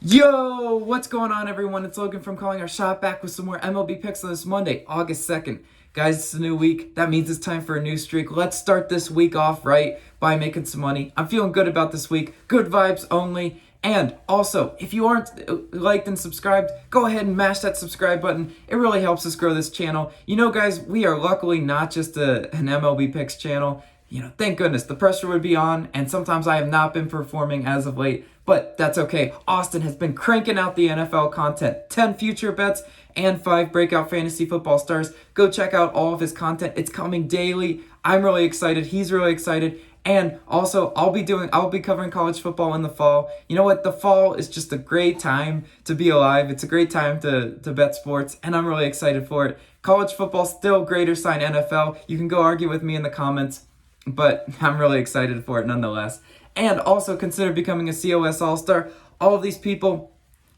Yo, what's going on, everyone? It's Logan from Calling Our Shot, back with some more MLB picks on this Monday, August 2nd. Guys, it's a new week. That means it's time for a new streak. Let's start this week off right by making some money. I'm feeling good about this week. Good vibes only. And also, if you aren't liked and subscribed, go ahead and mash that subscribe button. It really helps us grow this channel. You know, guys, we are luckily not just an MLB picks channel. Thank goodness. The pressure would be on, and sometimes I have not been performing as of late, but that's okay. Austin has been cranking out the NFL content. 10 future bets and 5 breakout fantasy football stars. Go check out all of his content. It's coming daily. I'm really excited. He's really excited. And also, I'll be covering college football in the fall. You know what? The fall is just a great time to be alive. It's a great time to bet sports, and I'm really excited for it. College football, still greater sign NFL. You can go argue with me in the comments, but I'm really excited for it nonetheless. And also consider becoming a COS All-Star. All of these people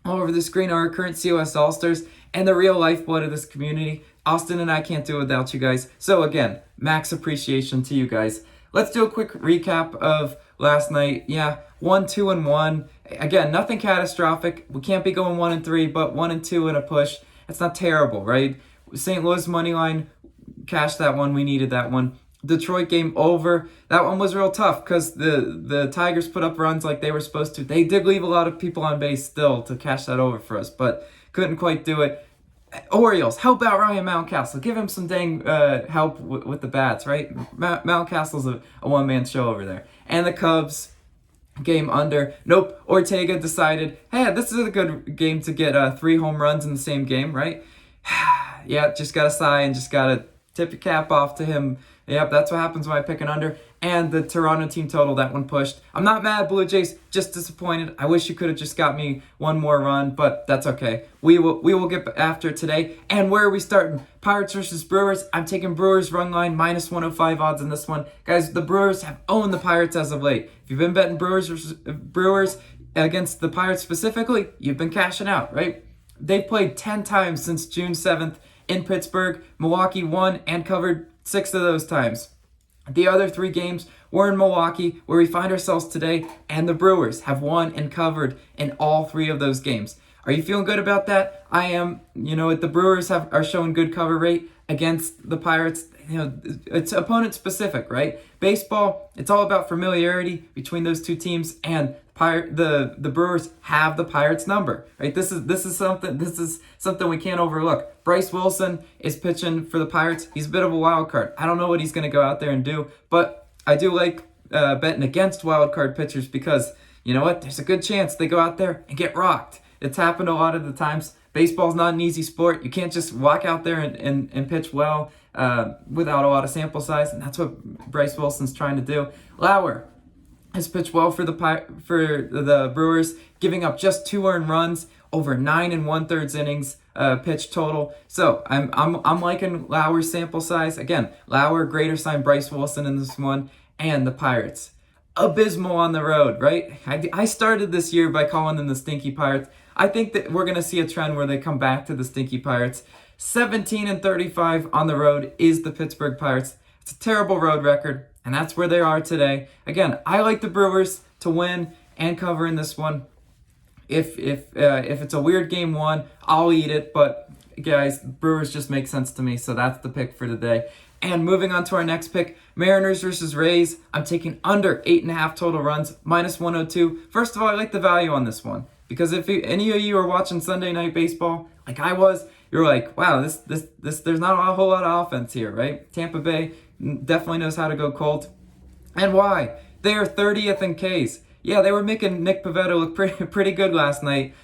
all over the screen are our current COS All-Stars and the real lifeblood of this community. Austin and I can't do it without you guys. So again, max appreciation to you guys. Let's do a quick recap of last night. 1, 2, and 1. Again, nothing catastrophic. We can't be going 1 and 3, but 1 and 2 in a push. That's not terrible, right? St. Louis money line, cashed that one. We needed that one. Detroit game over. That one was real tough because the Tigers put up runs like they were supposed to. They did leave a lot of people on base still to cash that over for us, but couldn't quite do it. Orioles, help out Ryan Mountcastle. Give him some dang help with the bats, right? Mountcastle's a one-man show over there. And the Cubs game under. Nope. Ortega decided, hey, this is a good game to get 3 home runs in the same game, right? Yeah, just got to sigh and just got to tip your cap off to him. Yep, that's what happens when I pick an under. And the Toronto team total, that one pushed. I'm not mad, Blue Jays, just disappointed. I wish you could have just got me one more run, but that's okay. We will get after it today. And where are we starting? Pirates versus Brewers. I'm taking Brewers run line, minus 105 odds in this one. Guys, the Brewers have owned the Pirates as of late. If you've been betting Brewers against the Pirates specifically, you've been cashing out, right? They've played 10 times since June 7th in Pittsburgh. Milwaukee won and covered 6 of those times. The other 3 games were in Milwaukee, where we find ourselves today, and the Brewers have won and covered in all 3 of those games. Are you feeling good about that? I am. The Brewers are showing good cover rate against the Pirates. It's opponent specific, right? Baseball, it's all about familiarity between those 2 teams, and the Brewers have the Pirates number, right? This is something we can't overlook. Bryce Wilson is pitching for the Pirates. He's a bit of a wild card. I don't know what he's going to go out there and do, but I do like betting against wild card pitchers because you know what? There's a good chance they go out there and get rocked. It's happened a lot of the times. Baseball's not an easy sport. You can't just walk out there and pitch well without a lot of sample size, and that's what Bryce Wilson's trying to do. Lauer has pitched well for the Brewers, giving up just 2 earned runs over 9 1/3 innings pitch total. So I'm liking Lauer's sample size. Again, Lauer greater sign Bryce Wilson in this one, and the Pirates abysmal on the road, right? I started this year by calling them the Stinky Pirates. I think that we're going to see a trend where they come back to the Stinky Pirates. 17-35 on the road is the Pittsburgh Pirates. It's a terrible road record, and that's where they are today. Again, I like the Brewers to win and cover in this one. If it's a weird game 1, I'll eat it, but guys, Brewers just make sense to me, so that's the pick for today. And moving on to our next pick, Mariners versus Rays. I'm taking under 8.5 total runs, minus 102. First of all, I like the value on this one because if any of you are watching Sunday Night Baseball, like I was, you're like, wow, this there's not a whole lot of offense here, right? Tampa Bay definitely knows how to go cold. And why? They are 30th in Ks. Yeah, they were making Nick Pivetta look pretty good last night.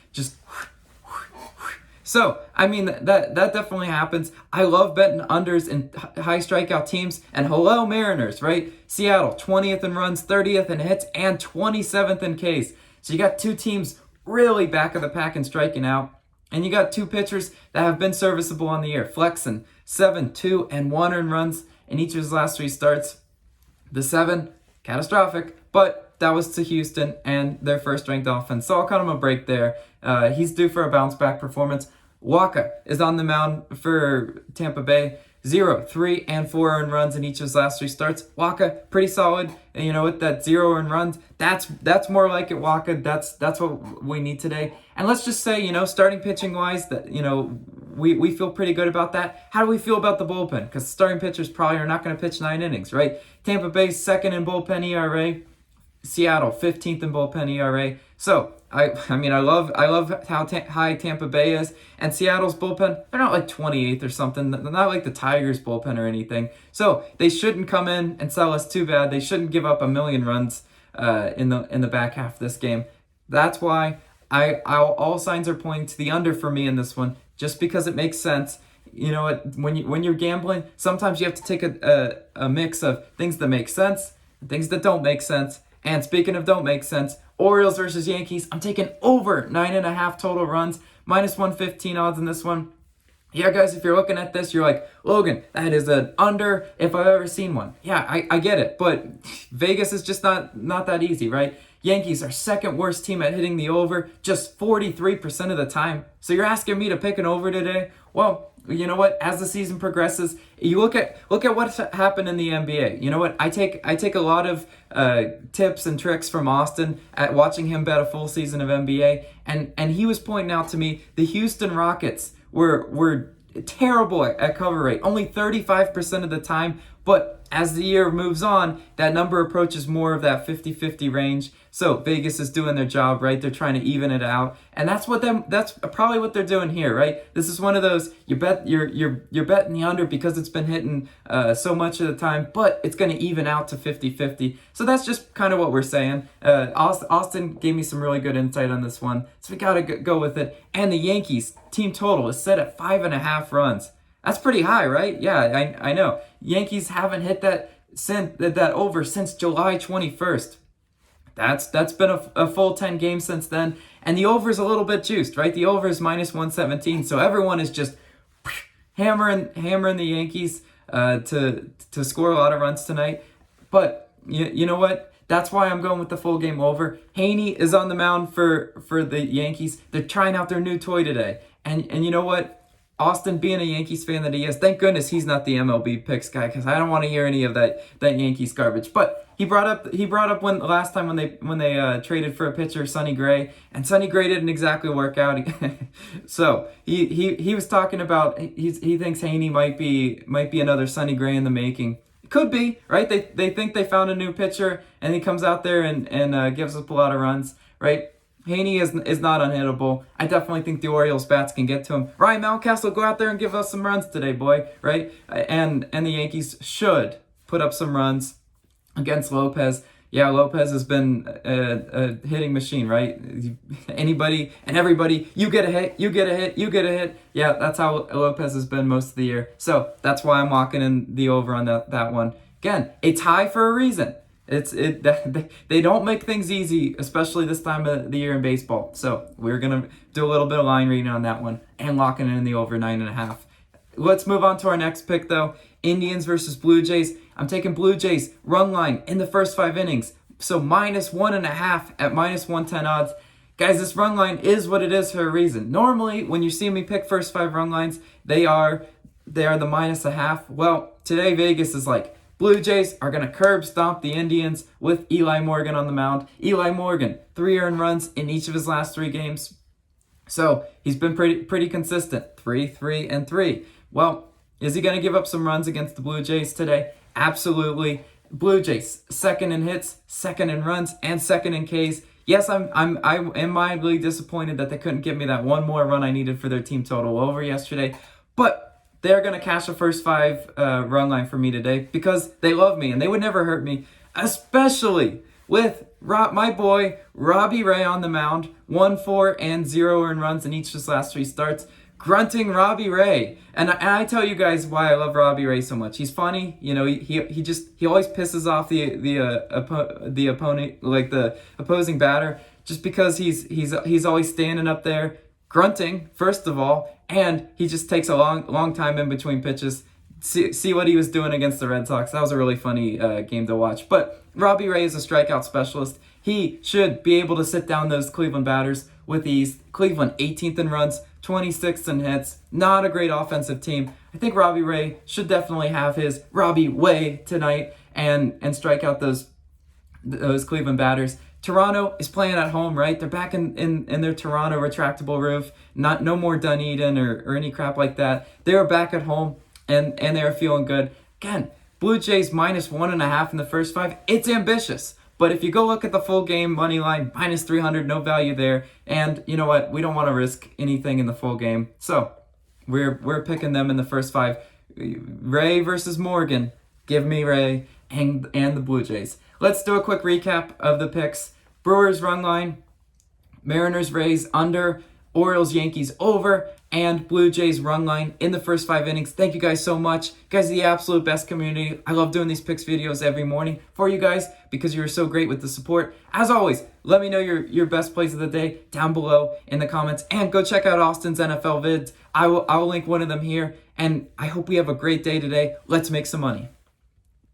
So, I mean, that definitely happens. I love betting unders in high strikeout teams. And hello, Mariners, right? Seattle, 20th in runs, 30th in hits, and 27th in Ks. So you got 2 teams really back of the pack in striking out. And you got 2 pitchers that have been serviceable on the year. Flexen, 7, 2, and 1 earned runs in each of his last 3 starts. The 7, catastrophic, but that was to Houston and their first-ranked offense. So I'll cut him a break there. He's due for a bounce-back performance. Waka is on the mound for Tampa Bay. 0, 3, and 4 earned runs in each of his last 3 starts. Waka, pretty solid. And you know, with that 0 earned runs, that's more like it, Waka. That's what we need today. And let's just say, you know, starting pitching wise, that, you know, we feel pretty good about that. How do we feel about the bullpen? Because starting pitchers probably are not going to pitch 9 innings, right? Tampa Bay's second in bullpen ERA. Seattle 15th in bullpen ERA. So I mean I love how high Tampa Bay is, and Seattle's bullpen, they're not like 28th or something. They're not like the Tigers bullpen or anything. So they shouldn't come in and sell us too bad. They shouldn't give up a million runs in the back half of this game. That's why all signs are pointing to the under for me in this one, just because it makes sense. You know what? When you're gambling, sometimes you have to take a mix of things that make sense and things that don't make sense. And speaking of don't make sense, Orioles versus Yankees, I'm taking over 9.5 total runs, minus 115 odds in this one. Yeah, guys, if you're looking at this, you're like, Logan, that is an under if I've ever seen one. Yeah, I get it, but Vegas is just not that easy, right? Yankees are second worst team at hitting the over, just 43% of the time. So you're asking me to pick an over today? Well, you know what? As the season progresses, you look at what's happened in the NBA. You know what? I take a lot of tips and tricks from Austin at watching him bet a full season of NBA, and he was pointing out to me the Houston Rockets were terrible at cover rate, only 35% of the time. But as the year moves on, that number approaches more of that 50-50 range. So Vegas is doing their job, right? They're trying to even it out, and that's probably what they're doing here, right? This is one of those you're betting the under because it's been hitting so much of the time, but it's going to even out to 50-50. So that's just kind of what we're saying. Austin gave me some really good insight on this one, so we got to go with it. And the Yankees team total is set at 5.5 runs. That's pretty high, right? Yeah, I know. Yankees haven't hit that over since July 21st. That's been a full 10 games since then. And the over is a little bit juiced, right? The over is minus 117. So everyone is just hammering the Yankees to score a lot of runs tonight. But you know what? That's why I'm going with the full game over. Haney is on the mound for the Yankees. They're trying out their new toy today. And you know what? Austin, being a Yankees fan that he is, thank goodness he's not the MLB picks guy, because I don't want to hear any of that Yankees garbage. But he brought up when last time when they traded for a pitcher, Sonny Gray, and Sonny Gray didn't exactly work out. So he was talking about he thinks Haney might be another Sonny Gray in the making. Could be, right? They think they found a new pitcher, and he comes out there and gives up a lot of runs, right? Haney is not unhittable. I definitely think the Orioles bats can get to him. Ryan Mountcastle, go out there and give us some runs today, boy, right? And the Yankees should put up some runs against Lopez. Yeah, Lopez has been a hitting machine, right? Anybody and everybody, you get a hit, you get a hit, you get a hit. Yeah, that's how Lopez has been most of the year. So that's why I'm locking in the over on that one. Again, a tie for a reason. They don't make things easy, especially this time of the year in baseball. So we're gonna do a little bit of line reading on that one and locking in the over 9.5. Let's move on to our next pick though. Indians versus Blue Jays. I'm taking Blue Jays run line in the first 5 innings. So minus 1.5 at minus 110 odds. Guys, this run line is what it is for a reason. Normally, when you see me pick first 5 run lines, they are the minus 0.5. Well, today Vegas is like, Blue Jays are going to curb stomp the Indians with Eli Morgan on the mound. Eli Morgan, 3 earned runs in each of his last 3 games. So he's been pretty consistent, 3, 3, and 3. Well, is he going to give up some runs against the Blue Jays today? Absolutely. Blue Jays, second in hits, second in runs, and second in Ks. Yes, I am mildly disappointed that they couldn't give me that one more run I needed for their team total over yesterday. But they're going to cash the first 5 run line for me today because they love me and they would never hurt me, especially with my boy Robbie Ray on the mound, 1, 4, and 0 earned runs in each of his last 3 starts. Grunting Robbie Ray. And I tell you guys why I love Robbie Ray so much. He's funny, you know, he always pisses off the opponent, like the opposing batter, just because he's always standing up there grunting, first of all, and he just takes a long time in between pitches. See what he was doing against the Red Sox. That was a really funny game to watch. But Robbie Ray is a strikeout specialist. He should be able to sit down those Cleveland batters with ease. Cleveland 18th in runs, 26th in hits. Not a great offensive team. I think Robbie Ray should definitely have his Robbie way tonight and strike out those Cleveland batters. Toronto is playing at home, right? They're back in their Toronto retractable roof. No more Dunedin or any crap like that. They are back at home and they are feeling good. Again, Blue Jays -1.5 in the first 5. It's ambitious. But if you go look at the full game money line, -300, no value there. And you know what? We don't want to risk anything in the full game. So we're picking them in the first 5. Ray versus Morgan. Give me Ray and the Blue Jays. Let's do a quick recap of the picks. Brewers run line, Mariners Rays under, Orioles Yankees over, and Blue Jays run line in the first 5 innings. Thank you guys so much. You guys are the absolute best community. I love doing these picks videos every morning for you guys because you're so great with the support. As always, let me know your best plays of the day down below in the comments, and go check out Austin's NFL vids. I will link one of them here, and I hope we have a great day today. Let's make some money.